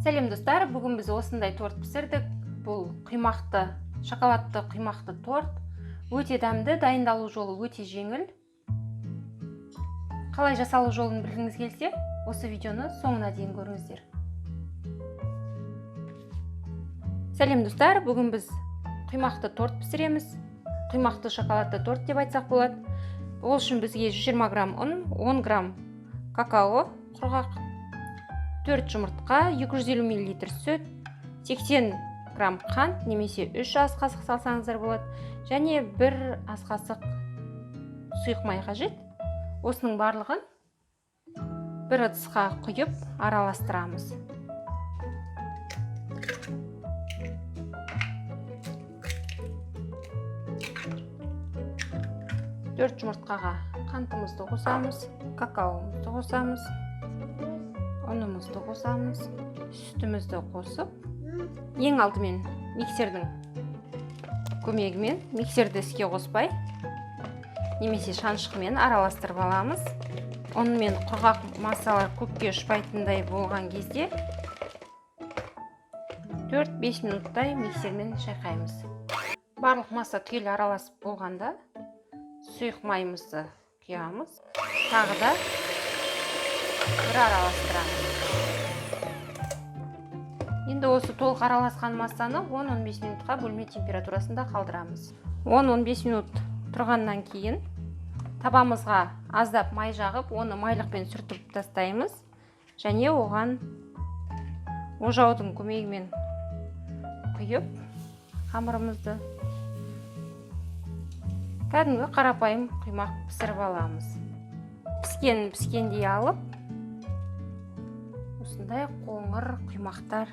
Сәлем достар, бүгін біз осындай торт пісірдік. Бұл құймақты, шоколадты құймақты торт. Өте дәмді, дайындалу жолы өте жеңіл. Қалай жасалу жолын білгіңіз келсе, осы видеоны соңына дейін көріңіздер. Сәлем достар, бүгін біз құймақты торт пісіреміз. Құймақты шоколадты торт деп айтсақ болады. Ол үшін бізге 120 грамм ұн, 10 грамм какао, құрғақ, 4 жұмыртқа, 250 мл сүт, 80 грамм қант немесе 3 ас қасық салсаңыздар болады, және 1 ас қасық сұйық май қажет. Осының барлығын бір ыдысқа құйып араластырамыз. Төрт жұмыртқаға қантымызды қосамыз, какаомызды қосамыз, ұнымызды қосамыз, сүтімізді қосып, ең алдымен миксердің көмегімен, миксерді іске қоспай, немесе шаншқымен араластырып аламыз. Онымен құрғақ массалар көкке ұшпайтындай болған кезде 4-5 минуттай миксермен шайқаймыз. Барлық масса түгел араласып болғанда сұйық майымызды құямыз. Тағы да бір араластырамыз. Енді осы толық араласқан массаны 10-15 минутқа бөлме температурасында қалдырамыз. 10-15 минут тұрғаннан кейін табамызға аздап май жағып, оны майлықпен сүртіп тастаймыз. Және оған ожаудың көмегімен құйып, қамырымызды кәдімгі қарапайым құймақ пісіріп аламыз. Піскендей алып, осындай қоңыр құймақтар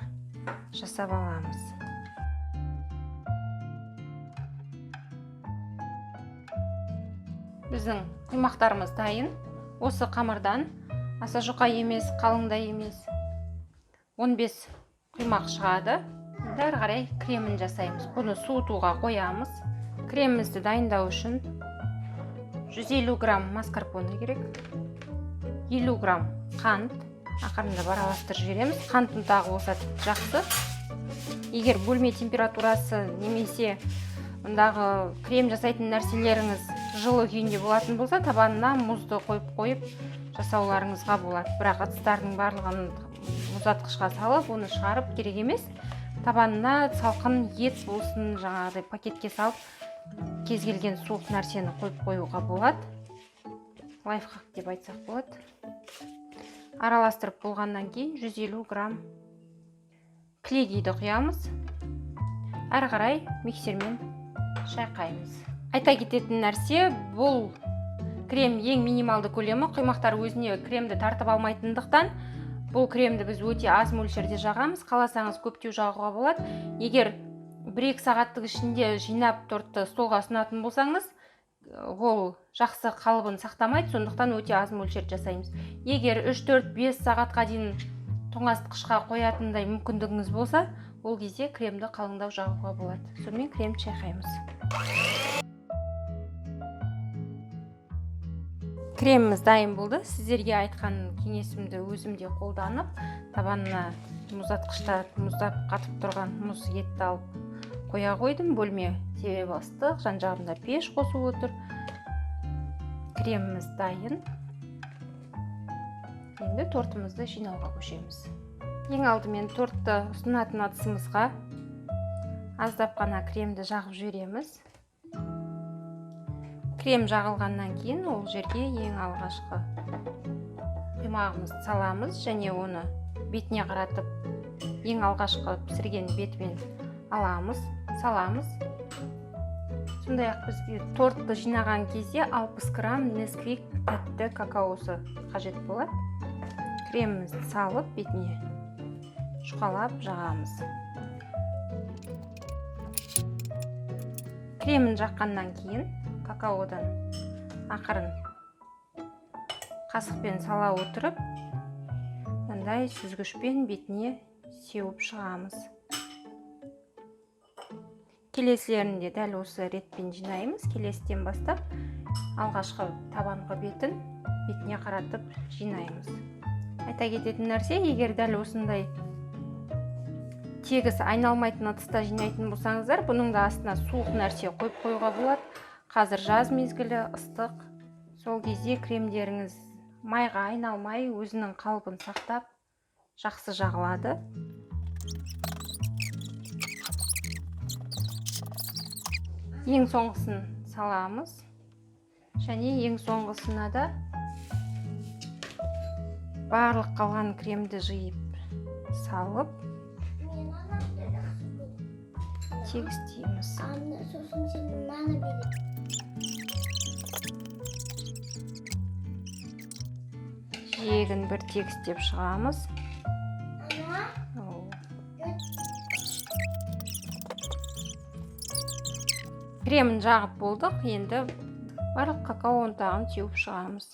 жасап аламыз. Біздің құймақтарымыз дайын. Осы қамырдан аса жұқа емес, қалыңдай емес 15 құймақ шығады. Әрі қарай кремін жасаймыз. Бұны суытуға қоямыз. Кремімізді дайындау үшін 150 грамм маскарпоне керек, 50 грамм қант, ақырында араластырып жібереміз. Қантын тағы болса жақсы. Егер бөлме температурасы немесе мұндағы крем жасайтын нәрселеріңіз жылы күйінде болатын болса, табанына мұзды қойып жасауларыңызға болады. Бірақ ыдыстардың барлығын мұздатқышқа салып, оны шығарып керек емес. Табанына салқын ет болсын, жаңағыдай пакетке салып, кез келген суық нәрсені қойуға болады. Лайфхак деп айтсақ болады. Араластырып болғаннан кейін 150 грамм клейгейді құямыз. Әрі қарай миксермен шайқаймыз. Айта кететін нәрсе, бұл крем ең минималды көлемі. Құймақтар өзіне кремді тартып алмайтындықтан, бұл кремді біз өте аз мөлшерде жағамыз. Қаласаңыз көптеу жағуға болады. Егер 1-2 сағаттық ішінде жинап тортты столға ұсынатын болсаңыз, ол жақсы қалыбын сақтамайды, сондықтан өте аз мөлшер жасаймыз. Егер 3-4-5 сағатқа дейін тоңазытқышқа қоятындай мүмкіндігіңіз болса, ол кезде кремді қалыңдау жағуға болады. Сонымен крем шайқаймыз. Креміміз дайын болды. Сіздерге айтқан кеңесімді өзімде қолданып, табанына мұздатқышта мұздап қатып тұрған мұз етті алып қоя қойдым. Бөлме себебі ыстық, жан-жағында пеш қосып отыр. Креміміз дайын. Енді тортымызды жинауға көшеміз. Ең алдымен тортты ұсынатын ыдысымызға аздап қана кремді жағып жібереміз. Крем жағылғаннан кейін ол жерге ең алғашқы құймағымызды саламыз және оны бетіне қаратып, ең алғашқы пісірген бетімен аламыз, саламыз. Сондай-ақ бізге тортты жинаған кезде 60 грамм Несквик тәтті какаосы қажет болады. Кремімізді салып, бетіне жұқалап жағамыз. Кремін жаққаннан кейін какаодан ақырын қасықпен сала отырып, мындай сүзгішпен бетіне сеуіп шығамыз. Келесілерінде дәл осы ретпен жинаймыз. Келесіден бастап алғашқы табанғы бетіне қаратып жинаймыз. Айта кететін нәрсе, егер дәл осындай тегіс айналмайтын ыдыста жинайтын болсаңыздар, бұның да астына суық нәрсе қойып қоюға болады. Қазір жаз мезгілі, ыстық. Сол кезде кремдеріңіз майға айналмай, өзінің қалпын сақтап, жақсы жағылады. Ең соңғысын саламыз. Және ең соңғысына да барлық қалған кремді жиып салып тегістейміз. Жиегін бір тегістеп шығамыз. Кремін жағып болдық, енді барлық какао ұнтағын теуіп шығамыз.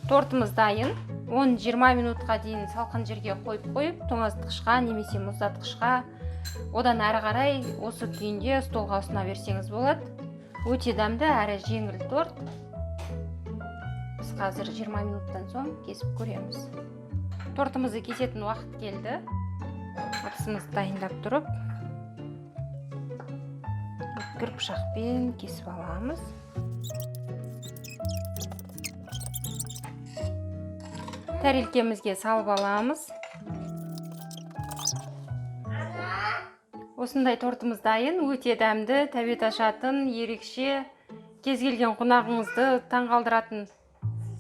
Тортымыз дайын. 10-20 минутқа дейін салқын жерге қойып, тоңазытқышқа немесе мұздатқышқа, одан әрі қарай осы күйінде столға ұсына берсеңіз болады. Өте дәмді әрі жеңіл торт. Біз қазір 20 минуттан соң кесіп көреміз. Тортымызды кесетін уақыт келді. Ыдысымызды дайындап тұрып, өткір пышақпен кесіп аламыз. Тәрелкемізге салып аламыз. Осындай тортымыз дайын, өте дәмді, тәбет ашатын, ерекше, кез келген қонағыңызды таңғалдыратын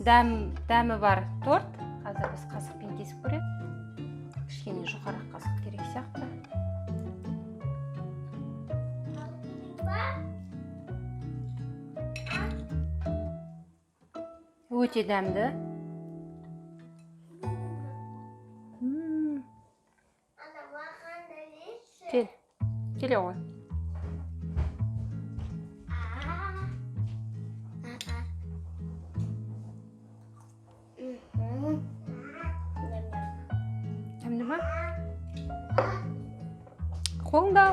дәмі бар торт. Қазір біз қасықпен кесіп көрейік. Кішкене жұқарақ қасық керек сияқты. Өте дәмді. Келе ғой. Дәмді ма? Қолыңда.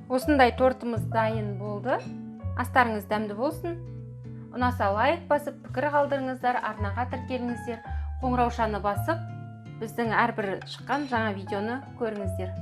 Осындай тортымыз дайын болды. Астарыңыз дәмді болсын. Ұнаса лайк басып, пікір қалдырыңыздар, арнаға тіркеліңіздер, қоңыраушаны басып, біздің әрбір шыққан жаңа видеоны көріңіздер.